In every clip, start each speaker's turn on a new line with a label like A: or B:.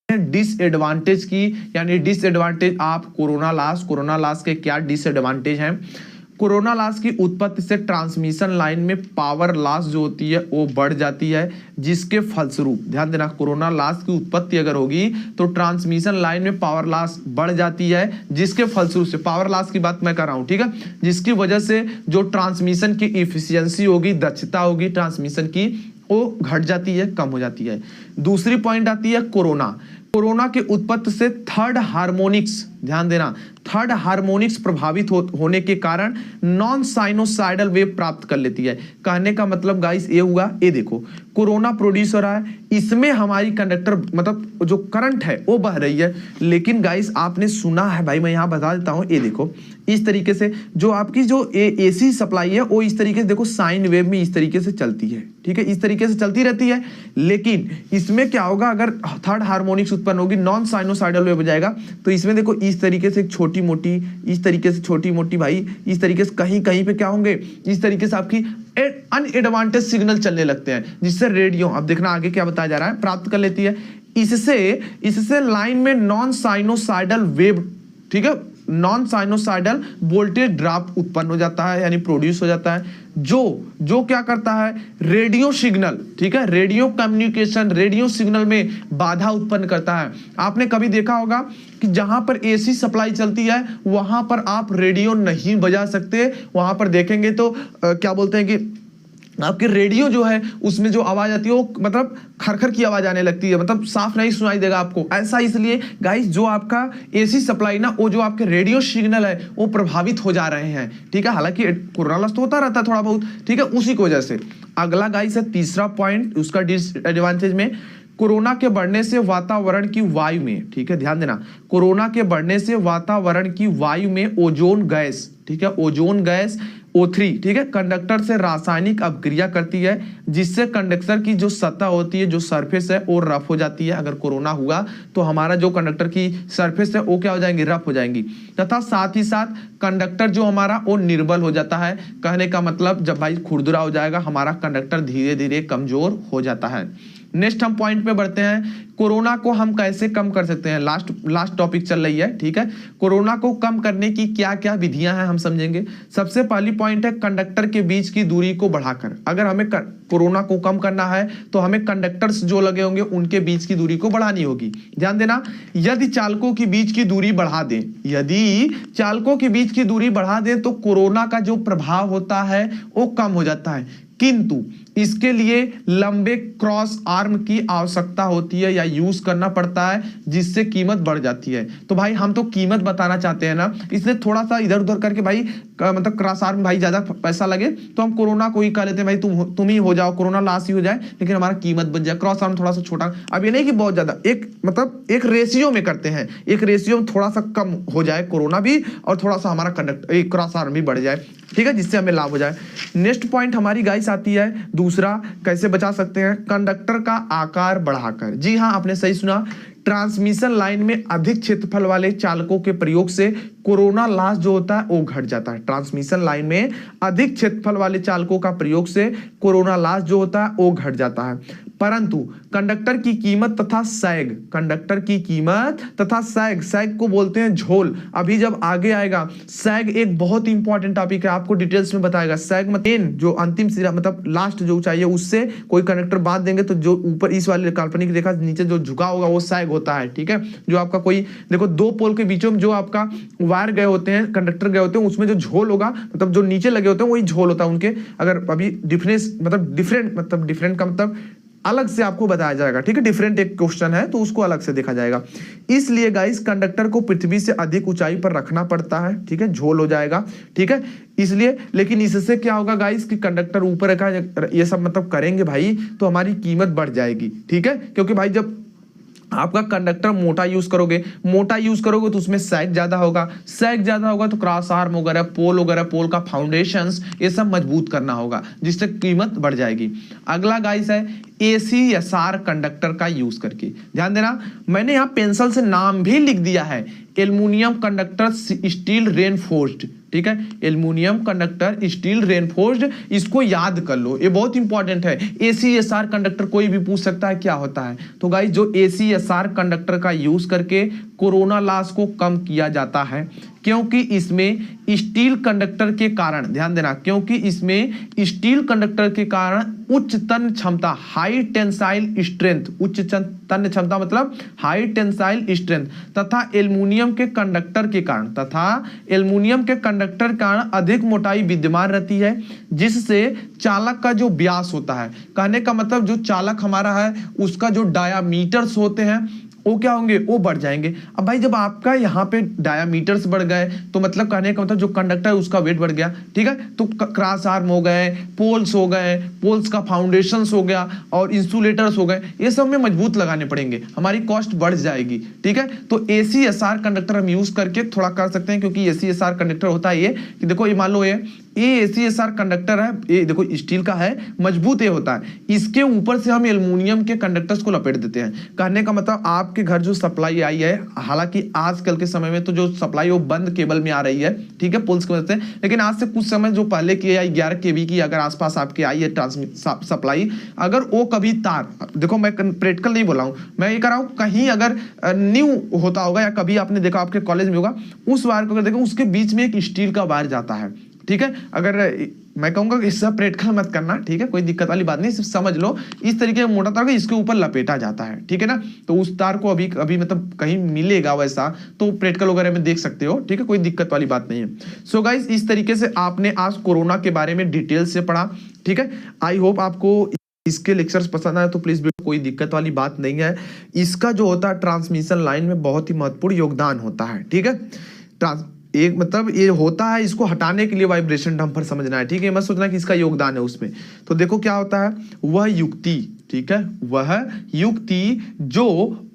A: Disadvantage की, यानी disadvantage आप कोरोना लॉस के क्या डिसएडवांटेज हैं। कोरोना लॉस की उत्पत्ति से ट्रांसमिशन लाइन में पावर लॉस जो होती है वो बढ़ जाती है, जिसके फलस्वरूप ध्यान देना, कोरोना लॉस की उत्पत्ति अगर होगी तो ट्रांसमिशन लाइन में पावर लॉस बढ़ जाती है, जिसके फलस्वरूप से पावर लॉस की बात मैं कर रहा हूं, ठीक है, जिसकी वजह से जो ट्रांसमिशन की इफिशियंसी होगी, दक्षता होगी ट्रांसमिशन की, वो घट जाती है, कम हो जाती है। दूसरी पॉइंट आती है कोरोना के उत्पत्ति से थर्ड हार्मोनिक्स, ध्यान देना, थर्ड हार्मोनिक्स प्रभावित होने के कारण नॉन साइनोसाइडल वेव प्राप्त कर लेती है। कहने का मतलब गाइस ये हुआ, ये देखो कोरोना प्रोड्यूस हो रहा है, इसमें हमारी कंडक्टर मतलब जो करंट है वो बह रही है, लेकिन गाइस आपने सुना है भाई, मैं यहां बता देता हूं, ये देखो इस तरीके से जो आपकी जो एसी सप्लाई है वो इस तरीके से देखो साइन वेव में इस तरीके से चलती है, ठीक है, इस तरीके से चलती रहती है। लेकिन इसमें क्या होगा, अगर थर्ड हार्मोनिक्स उत्पन्न होगी, नॉन साइनोसाइडल वेव हो जाएगा, तो इसमें देखो इस तरीके से छोटी मोटी, इस तरीके से छोटी मोटी भाई, इस तरीके से कहीं कहीं पे क्या होंगे, इस तरीके से आपकी अनएडवांटेज सिग्नल चलने लगते हैं, जिससे रेडियो, अब देखना आगे क्या बताया जा रहा है, प्राप्त कर लेती है। इससे लाइन में नॉन साइनोसाइडल वेव, ठीक है, नॉन साइनोसाइडल वोल्टेज ड्रॉप उत्पन्न हो जाता है, यानी प्रोड्यूस हो जाता है, जो क्या करता है, रेडियो सिग्नल, ठीक है, रेडियो कम्युनिकेशन, रेडियो सिग्नल में बाधा उत्पन्न करता है। आपने कभी देखा होगा कि जहां पर एसी सप्लाई चलती है वहां पर आप रेडियो नहीं बजा सकते, वहां पर देखेंगे तो क्या बोलते हैं कि आपके रेडियो जो है उसमें जो आवाज आती है वो मतलब खरखर की आवाज आने लगती है, मतलब साफ नहीं सुनाई देगा आपको। ऐसा इसलिए गाइस, जो आपका एसी सप्लाई ना, वो जो आपके रेडियो सिग्नल है वो प्रभावित हो जा रहे हैं, ठीक है, हालांकि कोरोना लॉस तो होता रहता है थोड़ा बहुत, ठीक है, उसी की वजह से। अगला गाइस है तीसरा पॉइंट, उसका डिसएडवांटेज में कोरोना के बढ़ने से वातावरण की वायु में, ठीक है, ध्यान देना, कोरोना के बढ़ने से वातावरण की वायु में ओजोन गैस, ठीक है, ओजोन गैस O3, ठीक है, कंडक्टर से रासायनिक अभिक्रिया करती है, जिससे कंडक्टर की जो सतह होती है, जो सरफेस है वो रफ हो जाती है। अगर कोरोना हुआ तो हमारा जो कंडक्टर की सरफेस है वो क्या हो जाएंगी, रफ हो जाएंगी, तथा साथ ही साथ कंडक्टर जो हमारा वो निर्बल हो जाता है। कहने का मतलब जब भाई खुरदुरा हो जाएगा हमारा कंडक्टर, धीरे धीरे कमजोर हो जाता है। नेक्स्ट हम पॉइंट पे बढ़ते हैं, कोरोना को हम कैसे कम कर सकते हैं, लास्ट टॉपिक चल रही है, ठीक है, कोरोना को कम करने की क्या क्या विधियां हैं हम समझेंगे। सबसे पहली पॉइंट है कंडक्टर के बीच की दूरी को बढ़ाकर। अगर हमें कोरोना को कम करना है तो हमें कंडक्टर्स जो लगे होंगे उनके बीच की दूरी को बढ़ानी होगी। ध्यान देना, यदि चालकों की बीच की दूरी बढ़ा दें, यदि चालकों की बीच की दूरी बढ़ा दें तो कोरोना का जो प्रभाव होता है वो कम हो जाता है, किंतु इसके लिए लंबे क्रॉस आर्म की आवश्यकता होती है या यूज करना पड़ता है, जिससे कीमत बढ़ जाती है। तो भाई हम तो कीमत बताना चाहते हैं ना, इसलिए थोड़ा सा इधर उधर करके भाई मतलब क्रॉस आर्म भाई ज्यादा पैसा लगे तो हम कोरोना को ही कह लेते हैं, भाई तुम ही हो जाओ, कोरोना लॉस ही हो जाए, लेकिन हमारा कीमत बन जाए। क्रॉस आर्म थोड़ा सा छोटा, अब ये नहीं कि बहुत ज्यादा, एक मतलब एक रेशियो में करते हैं, एक रेशियो में थोड़ा सा कम हो जाए कोरोना भी और थोड़ा सा हमारा क्रॉस आर्म भी बढ़ जाए, ठीक है, जिससे हमें लाभ हो जाए। नेक्स्ट पॉइंट हमारी गाइस आती है दूसरा, कैसे बचा सकते हैं, कंडक्टर का आकार बढ़ाकर। जी हाँ, आपने सही सुना, ट्रांसमिशन लाइन में अधिक क्षेत्रफल वाले चालकों के प्रयोग से कोरोना लॉस जो होता है वो घट जाता है। ट्रांसमिशन लाइन में अधिक क्षेत्रफल वाले चालकों का प्रयोग से कोरोना लॉस जो होता है वो घट जाता है। परंतु कंडक्टर की कीमत तथा सैग, कंडक्टर की कीमत तथा सैग को बोलते हैं झोल। अभी जब आगे आएगा सैग एक बहुत इंपॉर्टेंट टॉपिक है, आपको डिटेल्स में बताएगा। सैग मतलब जो अंतिम सिरा मतलब लास्ट जो ऊंचाई है उससे कोई कंडक्टर बांध देंगे तो जो ऊपर इस वाले काल्पनिक रेखा नीचे जो झुका होगा वो सैग होता है, ठीक है। जो आपका कोई देखो दो पोल के बीचों में जो आपका वायर गए होते हैं, कंडक्टर गए होते हैं, उसमें जो झोल होगा मतलब जो नीचे लगे होते हैं वही झोल होता है उनके। अगर अभी डिफरेंट का मतलब अलग से आपको बताया जाएगा, ठीक है, डिफरेंट एक क्वेश्चन है तो उसको अलग से देखा जाएगा। इसलिए गाइस कंडक्टर को पृथ्वी से अधिक ऊंचाई पर रखना पड़ता है, ठीक है, झोल हो जाएगा, ठीक है, इसलिए। लेकिन इससे क्या होगा गाइस कि कंडक्टर ऊपर का ये सब मतलब करेंगे भाई तो हमारी कीमत बढ़ जाएगी, ठीक है, क्योंकि भाई जब आपका कंडक्टर मोटा यूज करोगे तो उसमें सैग ज्यादा होगा तो क्रॉस आर्म वगैरह पोल का फाउंडेशंस ये सब मजबूत करना होगा, जिससे कीमत बढ़ जाएगी। अगला गाइस है ACSR कंडक्टर का यूज करके। ध्यान देना, मैंने यहाँ पेंसिल से नाम भी लिख दिया है, एल्युमिनियम कंडक्टर स्टील रेनफोर्स्ड, ठीक है, एल्युमिनियम कंडक्टर स्टील रेनफोर्स्ड, इसको याद कर लो, ये बहुत इंपॉर्टेंट है। ACSR कंडक्टर कोई भी पूछ सकता है क्या होता है। तो गाइस जो ACSR कंडक्टर का यूज करके कोरोना लॉस को कम किया जाता है, क्योंकि इसमें स्टील कंडक्टर के कारण, ध्यान देना, क्योंकि इसमें स्टील कंडक्टर के कारण उच्च तन्य क्षमता, हाई टेंसाइल स्ट्रेंथ, उच्च तन्य क्षमता मतलब हाई टेंसाइल स्ट्रेंथ, तथा एल्युमिनियम के कंडक्टर के कारण अधिक मोटाई विद्यमान रहती है, जिससे चालक का जो व्यास होता है, कहने का मतलब जो चालक हमारा है उसका जो डायामीटर्स होते हैं वो क्या होंगे, वो बढ़ जाएंगे। अब भाई जब आपका यहाँ पे डायामीटर्स बढ़ गए तो मतलब कहने का मतलब जो कंडक्टर है उसका वेट बढ़ गया, ठीक है। तो क्रॉस आर्म हो गए, पोल्स हो गए, पोल्स का फाउंडेशंस हो गया और इंसुलेटर्स हो गए, ये सब में मजबूत लगाने पड़ेंगे, हमारी कॉस्ट बढ़ जाएगी, ठीक है। तो ACSR कंडक्टर हम यूज करके थोड़ा कर सकते हैं, क्योंकि ACSR कंडक्टर होता है ये कि देखो ये मान लो ये ACSR कंडक्टर है, ये देखो स्टील का है, मजबूत ये होता है, इसके ऊपर से हम एल्युमिनियम के कंडक्टर्स को लपेट देते हैं। कहने का मतलब आपके घर जो सप्लाई आई है, हालांकि आजकल के समय में तो जो सप्लाई वो बंद केबल में आ रही है, ठीक है, पुल्स की वजह से, लेकिन आज से कुछ समय जो पहले की आई 11 kV की अगर आसपास आपके आई है सप्लाई, अगर वो कभी तार, देखो मैं प्रैक्टिकल नहीं बोला हूं, मैं ये कर रहा हूं, कहीं अगर न्यू होता होगा या कभी आपने देखा आपके कॉलेज में होगा, उस वायर को अगर देखो उसके बीच में एक स्टील का वायर जाता है, ठीक है। अगर मैं कहूंगा कि इससे प्रैक्टिकल मत करना, ठीक है, कोई दिक्कत वाली बात नहीं, सिर्फ समझ लो इस तरीके का मोटा तार इसके ऊपर लपेटा जाता है, ठीक है ना। तो उस तार को अभी मतलब कहीं मिलेगा वैसा तो प्रैक्टिकल वगैरह में देख सकते हो, ठीक है, कोई दिक्कत वाली बात नहीं है। सो गाइस इस तरीके से आपने आज कोरोना के बारे में डिटेल से पढ़ा, ठीक है। आई होप आपको इसके लेक्चर्स पसंद आए तो प्लीज, कोई दिक्कत वाली बात नहीं है। इसका जो होता है ट्रांसमिशन लाइन में बहुत ही महत्वपूर्ण योगदान होता है, ठीक है। एक मतलब ये होता है, इसको हटाने के लिए वाइब्रेशन डंपर समझना है, ठीक है, मत सोचना कि इसका योगदान है उसमें। तो देखो क्या होता है, वह युक्ति, ठीक है, वह युक्ति जो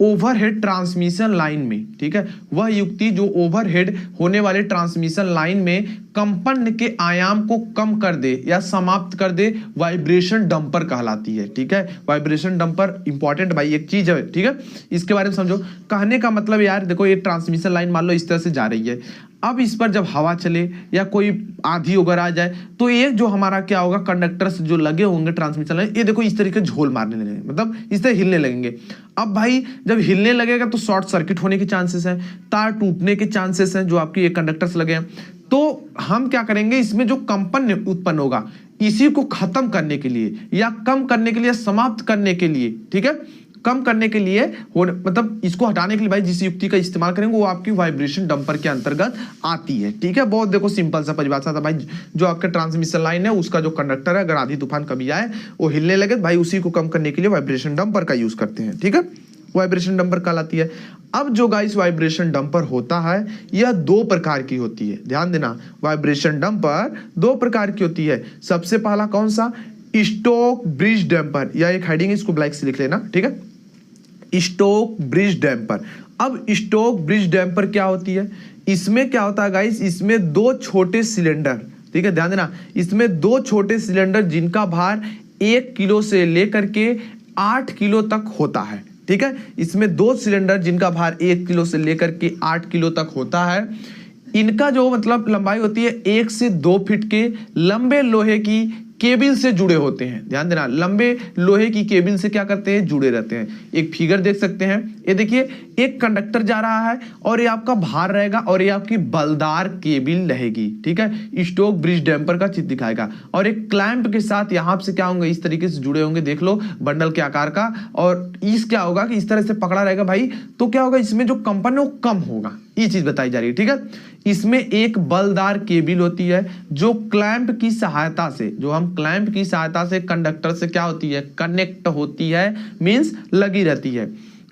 A: ओवरहेड ट्रांसमिशन लाइन में, ठीक है, वह युक्ति जो ओवरहेड होने वाले ट्रांसमिशन लाइन में कंपन के आयाम को कम कर दे या समाप्त कर दे, वाइब्रेशन डंपर कहलाती है, ठीक है। वाइब्रेशन डंपर इंपॉर्टेंट भाई एक चीज है, ठीक है, इसके बारे में समझो। कहने का मतलब यार देखो ये ट्रांसमिशन लाइन मान लो इस तरह से जा रही है, अब इस पर जब हवा चले या कोई आंधी वगैरह आ जाए तो ये जो हमारा क्या होगा, कंडक्टर्स जो लगे होंगे ट्रांसमिशन लाइन, ये देखो इस तरीके झोल मारने लगेंगे, मतलब इस तरह हिलने लगेंगे। अब भाई जब हिलने लगेगा तो शॉर्ट सर्किट होने के चांसेस हैं, तार टूटने के चांसेस हैं, जो आपके ये कंडक्टर्स लगे हैं। तो हम क्या करेंगे, इसमें जो कंपन उत्पन्न होगा इसी को खत्म करने के लिए या कम करने के लिए, समाप्त करने के लिए, ठीक है, कम करने के लिए मतलब इसको हटाने के लिए भाई जिस युक्ति का इस्तेमाल करेंगे वो आपकी वाइब्रेशन डंपर के अंतर्गत आती है, ठीक है। बहुत देखो सिंपल सा परिभाषा था भाई, जो आपका ट्रांसमिशन लाइन है उसका जो कंडक्टर है, अगर आंधी तूफान कभी आए वो हिलने लगे भाई, उसी को कम करने के लिए वाइब्रेशन डंपर का यूज करते हैं, ठीक है, वाइब्रेशन डंपर कहलाती है। अब जो गाइस वाइब्रेशन डंपर होता है यह दो प्रकार की होती है, ध्यान देना, वाइब्रेशन डंपर दो प्रकार की होती है। सबसे पहला कौन सा, स्टोक ब्रिज डैम्पर, या एक हेडिंग इसको ब्लैक से लिख लेना, ठीक है, स्टोक ब्रिज डैम्पर। अब स्टोक ब्रिज डैम्पर क्या होती है, इसमें क्या होता है गाइस, इसमें दो छोटे सिलेंडर, ठीक है, ध्यान देना, इसमें दो छोटे सिलेंडर जिनका भार 1 किलो से लेकर के 8 किलो तक होता है, ठीक है, इसमें दो सिलेंडर जिनका भार 1 किलो से लेकर के 8 किलो तक होता है। इनका जो मतलब लंबाई होती है 1 से 2 फीट के लंबे लोहे की केबिल से जुड़े होते हैं, ध्यान देना, लंबे लोहे की केबिल से क्या करते हैं, जुड़े रहते हैं। एक फिगर देख सकते हैं, ये देखिए एक कंडक्टर जा रहा है और ये आपका भार रहेगा और ये आपकी बलदार केबिल रहेगी, ठीक है, स्टोक ब्रिज डैम्पर का चित्र दिखाएगा। और एक क्लैंप के साथ यहाँ से क्या होंगे, इस तरीके से जुड़े होंगे, देख लो बंडल के आकार का, और इस क्या होगा कि इस तरह से पकड़ा रहेगा भाई, तो क्या होगा, इसमें जो कंपन है वो कम होगा, ये चीज बताई जा रही है, ठीक है। इसमें एक बलदार केबिल होती है जो क्लैंप की सहायता से, जो हम क्लैंप की सहायता से कंडक्टर से क्या होती है, कनेक्ट होती है, मींस लगी रहती है।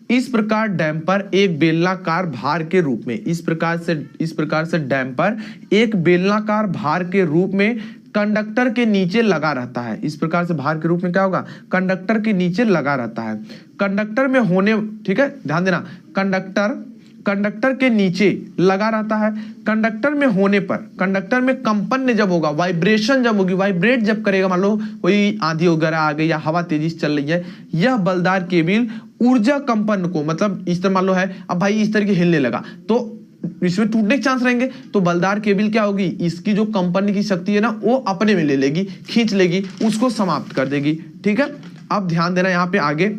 A: इस प्रकार डैम्पर एक बेलनाकार भार के रूप में, इस प्रकार से डैम्पर एक बेलनाकार भार के रूप में कंडक्टर के नीचे लगा रहता है। इस प्रकार से भार के रूप में क्या होगा, कंडक्टर के नीचे लगा रहता है। कंडक्टर में होने, ठीक है, ध्यान देना, कंडक्टर के नीचे लगा रहता है। कंडक्टर में होने पर, कंडक्टर में कंपन जब होगा, वाइब्रेशन जब होगी, वाइब्रेट जब करेगा, मान लो कोई आंधी वगैरह आ गई या हवा तेजी से चल रही है, यह बलदार केबिल ऊर्जा कंपन को, मतलब इस तरह मान लो है, अब भाई इस तरह के हिलने लगा तो इसमें टूटने के चांस रहेंगे, तो बलदार केबल क्या होगी, इसकी जो कंपनी की शक्ति है ना वो अपने में ले लेगी, खींच लेगी, उसको समाप्त कर देगी। ठीक है, अब ध्यान देना यहाँ पे आगे,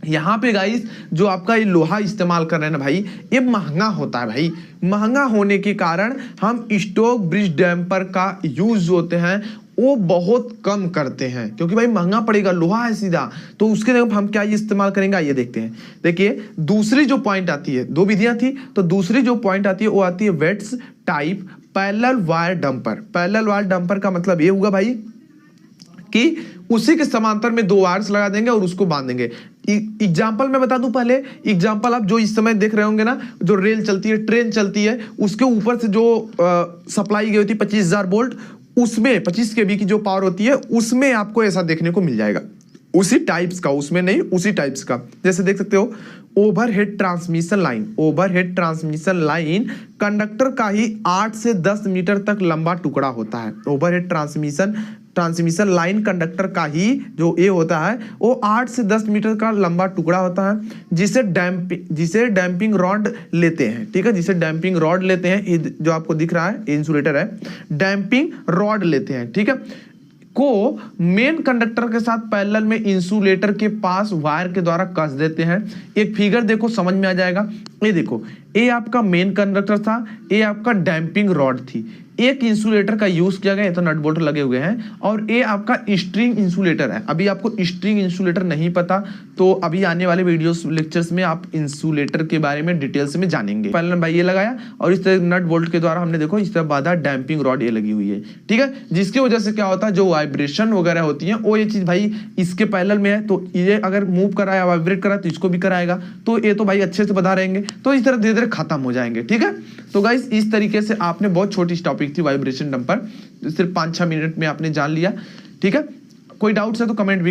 A: यहाँ पे गाइस जो आपका ये लोहा इस्तेमाल कर रहे हैं ना भाई, ये महंगा होता है भाई। महंगा होने के कारण हम स्टोक ब्रिज डैम्पर का यूज जो होते हैं वो बहुत कम करते हैं, क्योंकि भाई महंगा पड़ेगा, लोहा है सीधा, तो उसके जगह हम क्या इस्तेमाल करेंगे ये देखते हैं। देखिए दूसरी जो पॉइंट आती है, दो विधियां थी, तो दूसरी जो पॉइंट आती है वो आती है weights type parallel wire damper. Parallel wire damper का मतलब ये होगा भाई कि उसी के समांतर में दो वायर्स लगा देंगे और उसको बांध देंगे। एग्जाम्पल मैं बता दूं पहले, एग्जाम्पल आप जो इस समय देख रहे होंगे ना, जो रेल चलती है, ट्रेन चलती है, उसके ऊपर से जो सप्लाई गई होती है 25,000 वोल्ट, उसमें 25 kV की जो पावर होती है उसमें आपको ऐसा देखने को मिल जाएगा, उसी टाइप्स का, उसमें नहीं उसी टाइप्स का। जैसे देख सकते हो overhead transmission line, overhead transmission line conductor का ही 8 से 10 मीटर तक लंबा टुकड़ा होता है। ओवरहेड ट्रांसमिशन लाइन कंडक्टर का ही जो ये होता है वो 8 से 10 मीटर का लंबा टुकड़ा होता है, जिसे डैम्पिंग रॉड लेते हैं। ठीक है, जिसे डैम्पिंग रॉड लेते हैं, जो आपको दिख रहा है इंसुलेटर है, डैम्पिंग रॉड लेते हैं। ठीक है, को मेन कंडक्टर के साथ पैरेलल में इंसुलेटर के पास वायर के द्वारा कस देते हैं। एक फिगर देखो समझ में आ जाएगा, ये देखो, ये आपका मेन कंडक्टर था, ये आपका डैम्पिंग रॉड थी, एक इंसुलेटर का यूज किया गया, तो नट बोल्ट लगे हुए हैं, और ये आपका स्ट्रिंग इंसुलेटर है। अभी आपको स्ट्रिंग इंसुलेटर नहीं पता, तो अभी आने वाले वीडियोस लेक्चर्स में आप इंसुलेटर के बारे में डिटेल्स में जानेंगे। पहले भाई ये लगाया और इस तरह नट बोल्ट के द्वारा हमने देखो इस तरह बाधा डैम्पिंग रॉड ये लगी हुई है। ठीक है, जिसकी वजह से क्या होता है, जो वाइब्रेशन वगैरह होती है वो ये चीज भाई इसके पैरेलल में है, तो ये अगर मूव कराया वाइब्रेट करा तो इसको भी कराएगा, तो ये तो भाई अच्छे से बता रहेंगे, तो इस तरह धीरे धीरे खत्म हो जाएंगे। ठीक है, तो गाइस इस तरीके से आपने बहुत छोटी टॉपिक थी वाइब्रेशन डंपर, सिर्फ 5-6 मिनट में आपने जान लिया। ठीक है, कोई डाउट्स है तो कमेंट भी